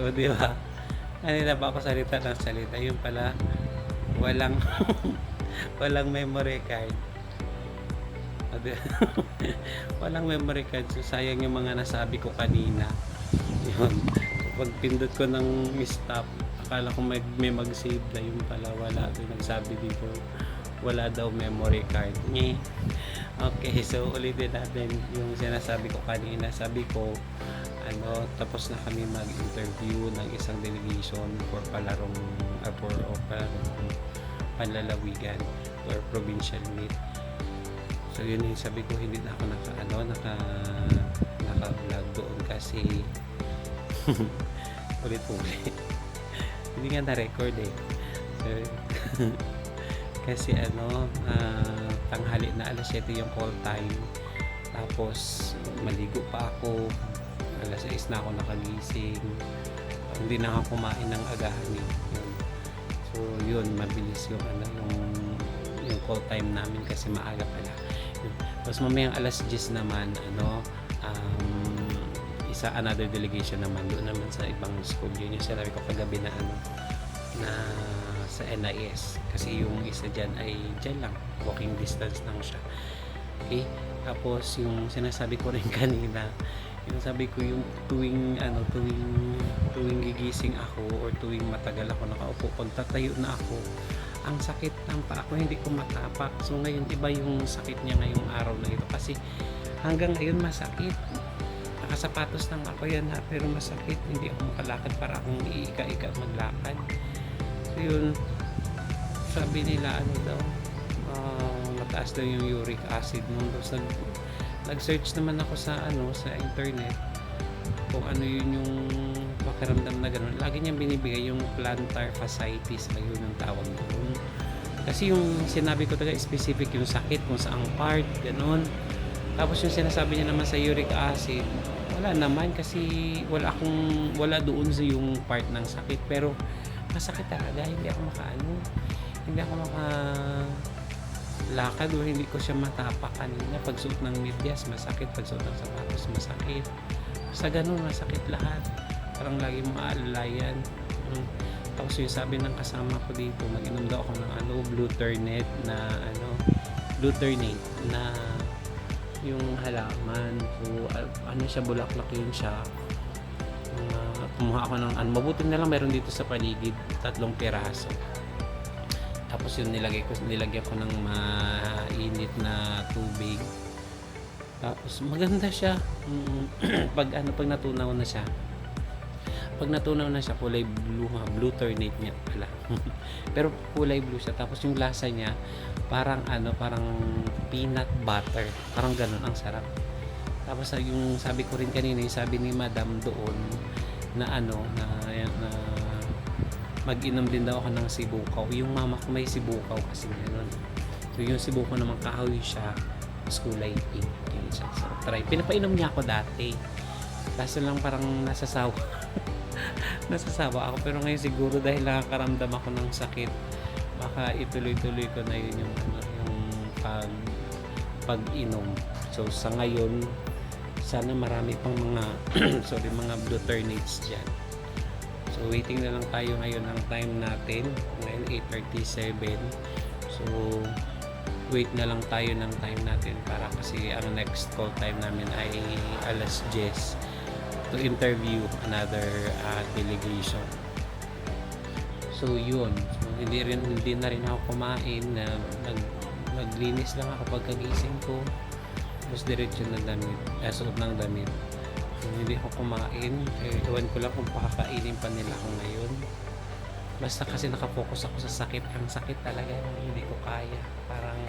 O, di ba? Kanina pa ako salita ng salita. Yun pala, walang, walang memory card. O, di ba? Walang memory card. So, sayang yung mga nasabi ko kanina. Yun. Pag pindot ko ng stop, akala ko may mag-save na, yun pala wala. Ito nagsabi dito, wala daw memory card. Nye. Okay, so ulitin natin yung sinasabi ko kanina. Sabi ko, tapos na kami mag-interview ng isang delegation for palarong panlalawigan or provincial meet. So yun yung sabi ko, hindi na ako naka-vlog doon kasi ulit-ulit. Hindi nga na-record eh. So, kasi tanghali na, alas 7 yung call time. Tapos maligo pa ako. Alas 6 na ako nakagising. Hindi na ako kumain ng agahan eh. Yun. So yun, mabilis yung yung call time namin kasi maaga pala. Yun. Tapos mamayang alas 10 naman another delegation naman doon naman sa ibang school. Yun yung sinabi ko kagabi na na sa NIS kasi yung isa dyan ay dyan lang, walking distance lang siya. Okay, tapos yung sinasabi ko rin kanina, yung sabi ko yung tuwing gigising ako or tuwing matagal ako nakaupo, pag tatayo na ako, ang sakit ng paa ko, hindi ko matapak. So ngayon iba yung sakit niya ngayong araw na ito kasi hanggang ngayon masakit. Nakasapatos lang ako yan pero masakit, hindi ako makalakad, para akong iika-ika maglakad. So yun, sabi nila mataas daw yung uric acid mo. Tapos nag-search naman ako sa internet kung ano yun yung pakiramdam na gano'n. Lagi niyang binibigay yung plantar fasciitis, ayun yung tawag doon. Kasi yung sinabi ko talaga specific yung sakit kung saang part, gano'n. Tapos yung sinasabi niya naman sa uric acid, wala naman kasi wala doon sa yung part ng sakit, pero masakit talaga, hindi ako makalakad o hindi ko siya matapak kanina. Pagsuot ng medyas masakit, pagsuot ng sapatos masakit, sa ganun masakit lahat, parang lagi maalalayan. Tapos yung sabi ng kasama ko dito, mag-inom daw ako ng Bluternate na yung halaman. So siya, bulaklak yun siya. Kumuha ako ng mabuti na lang meron dito sa paligid, 3 piraso. Tapos yun nilagyan ko ng mainit na tubig. Tapos maganda siya. pag natunaw na siya. Pag natunaw na siya, kulay blue, Bluternate niya pala. Pero kulay blue siya. Tapos yung lasa niya parang peanut butter. Parang ganun, ang sarap. Tapos yung sabi ko rin kanina, yung sabi ni Madam doon na mag-inom din daw ako ng sibukaw. Yung mama ko may sibukaw kasi gano'n. So yung sibukaw naman kahoy siya, mas kulay pink. Yun siya. So try. Pinapainom niya ako dati. Kaso lang parang nasasawa. Nasasawa ako. Pero ngayon siguro dahil nakakaramdam ako ng sakit, baka ituloy-tuloy ko na yun yung pag-inom. So sa ngayon, sana marami pang mga mga Bluternates dyan. So waiting na lang tayo ngayon ng time natin. Ngayon 8:37. So wait na lang tayo ng time natin para kasi ang next call time namin ay alas 10 to interview another delegation. So yun. So, hindi na rin ako kumain. Naglinis lang ako pagkagising ko. Tapos diretso na damit, suot ng damit. So, hindi ako kumain. Ewan ko lang kung pakakainin pa nila ako ngayon. Basta kasi nakapokus ako sa sakit. Ang sakit talaga, hindi ko kaya. Parang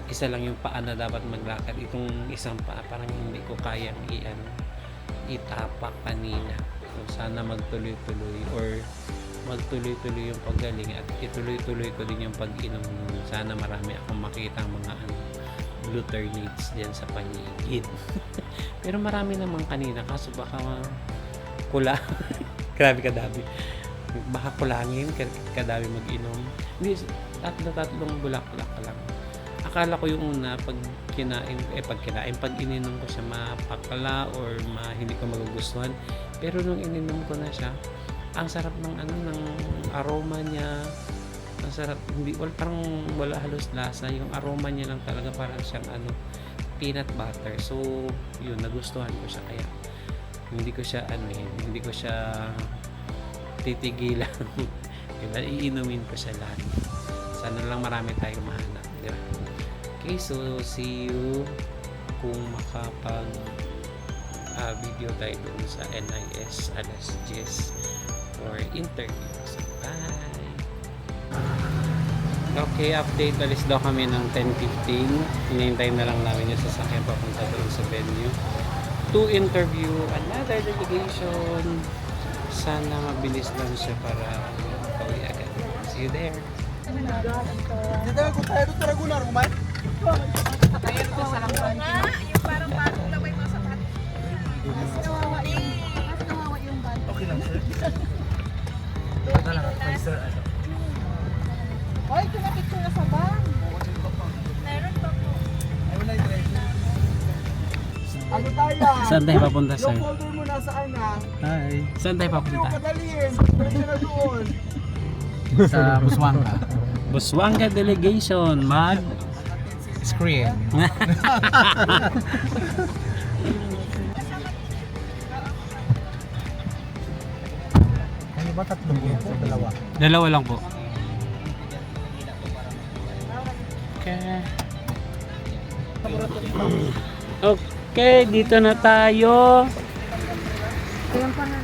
isa lang yung paa na dapat maglakad. Itong isang paa parang hindi ko kayang itapak kanina. So, sana magtuloy-tuloy or magtuloy-tuloy yung paggaling at ituloy-tuloy ko din yung pag-inom. Sana marami akong makita mga Bluternates diyan sa paligid. Pero marami naman kanina, kaso baka grabe kadami. Baka kulangin kadami mag-inom. Hindi, tatlong bulaklak lang. Akala ko yung una pag ininom ko siya mapakala or hindi ko magugustuhan. Pero nung ininom ko na siya, ang sarap ng ng aroma niya. Ang sarap, hindi parang wala halos lasa, yung aroma niya lang talaga parang siyang peanut butter. So, yun, nagustuhan ko siya kaya hindi ko siya hindi ko siya titigilan. Diba? Iinumin ko siya lagi. Sana lang marami tayong mahanap, diba? Okay, so see you kung makapag video tayo doon sa NIS alas 10 for interview. So, bye! Okay, update. Alis daw kami ng 10:15. Hinihintay na lang namin yung sasakyan papunta doon sa venue to interview another delegation. Sana mabilis lang siya para pauwi agad. See you there. Okay lang, sir. Ito lang, sir. Oy, pinapicture na sa van. Meron pa po. Ay, wala yung driver. Ano tayo? Saan tayo papunta, sir? Yung folder mo nasaan na? Hi. Saan tayo papunta? Madaliin. Pwede na doon. Sa Buswanga. Buswanga delegation. Screen. Ano ba tatlong grupo? Dalawa. Dalawa lang po. Okay. Okay, dito na tayo. Ayun pa na.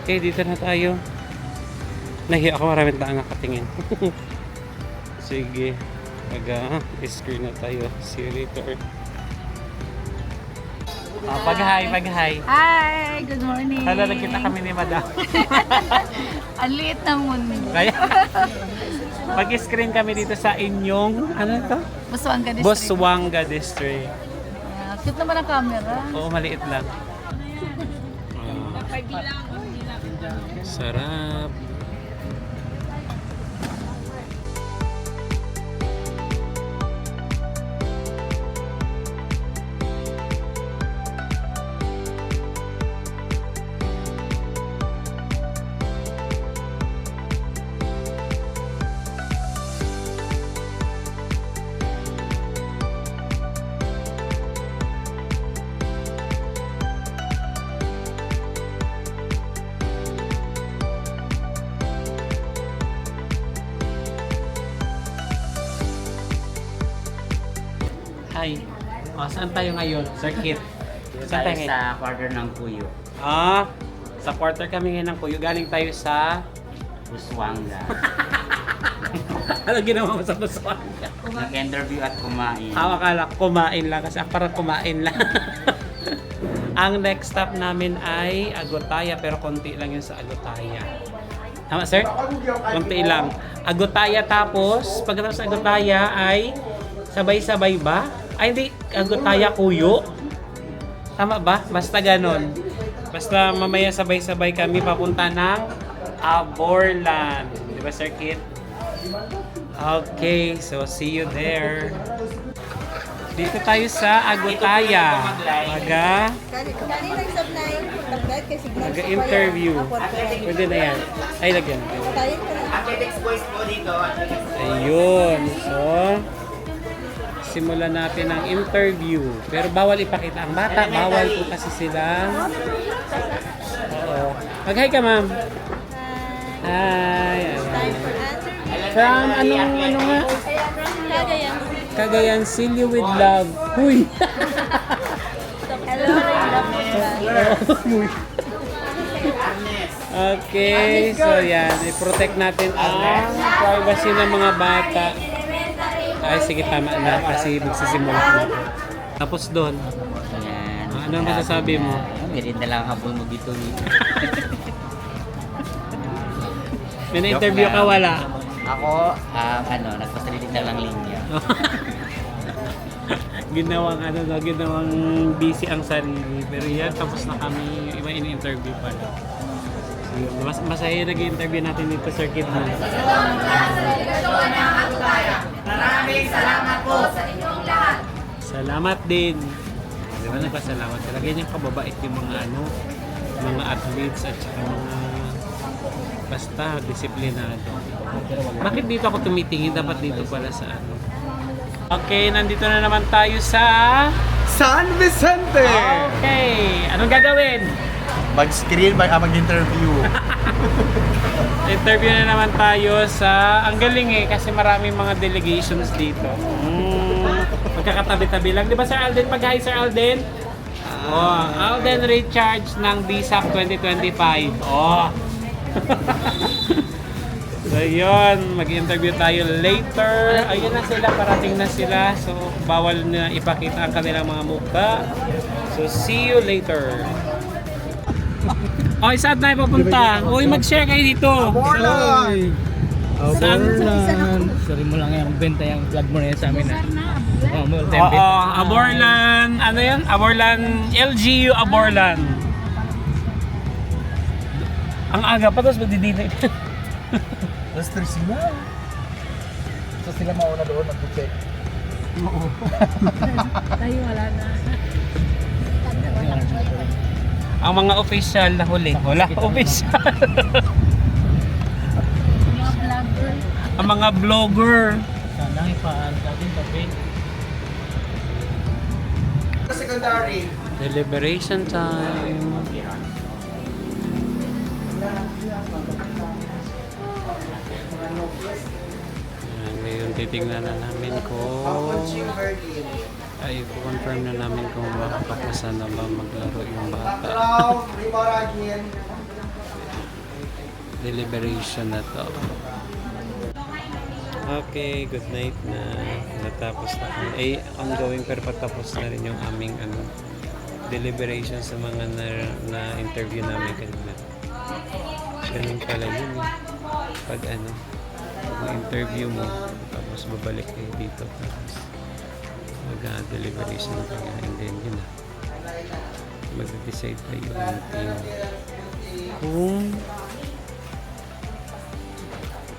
Okay, dito na tayo. Nahiya ako, maraming taong nakatingin. Sige. Screen na tayo. See you later. Pag-hi. Hi, good morning. Hala, nagkita kami ni Madam. Ang liit ng mundo. Kaya, mag-screen kami dito sa inyong, ano to? Buswanga District. Buswanga District. Cute naman ang camera. Oo, maliit lang. Sarap. Hi. Saan tayo ngayon? Circuit. Saan tayo ngayon? Sa quarter ng Puyo. Sa quarter kami ngayon ng Puyo. Galing tayo sa... Buswanga. Ano ginawa mo sa Buswanga? Nag-interview at kumain. Akala kumain lang kasi parang kumain lang. Ang next stop namin ay Agutaya pero konti lang yun sa Agutaya. Tama, sir? Konti lang. Agutaya tapos pagkatapos sa Agutaya ay sabay-sabay ba? Ay hindi, Agutaya Kuyo. Tama ba? Basta ganon. Basta mamaya sabay-sabay kami papunta ng Aborlan. Di ba, Sir Kit? Okay, so see you there. Dito tayo sa Agutaya. Mag-interview. Pwede na yan. Ay, lagyan. Athletics boys po dito. Ayun. So, simulan natin ang interview. Pero bawal ipakita ang bata. Bawal po kasi sila. Oo. Mag-hi ka, ma'am. Hi. From anong nga? Cagayan City with Love. Huy! Hello, Okay, so yan. I-protect natin ang privacy ng mga bata. Ay, sige, tama na. Kasi magsisimula na. Tapos doon, Ayan. ano ang masasabi mo? Ganit na lang habol mo dito. May na-interview ka, wala? Ako, nagpasalitin na lang linya. ginawang busy ang sarili. Pero yan, tapos na kami, yung iba in-interview pala. Masaya nag-interview natin dito, Sir Kid. Maraming salamat po sa inyong lahat. Salamat din. Di ba nagpasalamat talaga? Ganyan kababait yung mga athletes at saka mga basta disiplinado. Bakit dito ako tumitingin? Dapat dito pala sa ano. Okay, nandito na naman tayo sa... San Vicente! Okay, anong gagawin? Mag-screen, mag-interview. Interview na naman tayo sa... Ang galing eh, kasi maraming mga delegations dito. Magkakatabi-tabi lang. Di ba Sir Alden? Mag-hi Sir Alden? Oh, Alden Richards ng BSAP 2025. Oh. So yun, mag-interview tayo later. Ayun na sila, parating na sila. So bawal na ipakita ang kanilang mga mukha. So see you later. Oh, saan tayo papunta? Uy, mag-share kayo dito. Borlan! Saan? Sorry mo lang yung benta yung vlog mo na yan sa amin. Oo, Aborlan. Ano yan? Aborlan, LGU Aborlan. Ang aga pa, tapos magdidito. Tapos Trisina. So sila mauna doon mag-check. Tayo wala na. Ang mga official na huli. Wala official. Mga vlogger. Ang mga vlogger. Sana ipaan natin tabi. Secondary. Deliberation time. Ayan, ngayon titignan na namin kung ay confirm na namin kung makakapasan na ba maglaro yung bata. Deliberation na to. Okay, good night na. Natapos na kami. Eh, ongoing pero patapos na rin yung aming deliberation sa mga na-interview namin kanina. Ganun pala yun eh. Pag mag-interview mo, tapos babalik kayo dito. Tapos mag-deliberation kayo. And then yun na. Mag-decide pa yung team.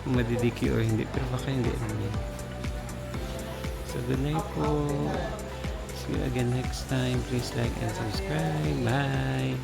Kung madidiki or hindi, pero baka hindi naman. So good night po. See you again next time. Please like and subscribe. Bye.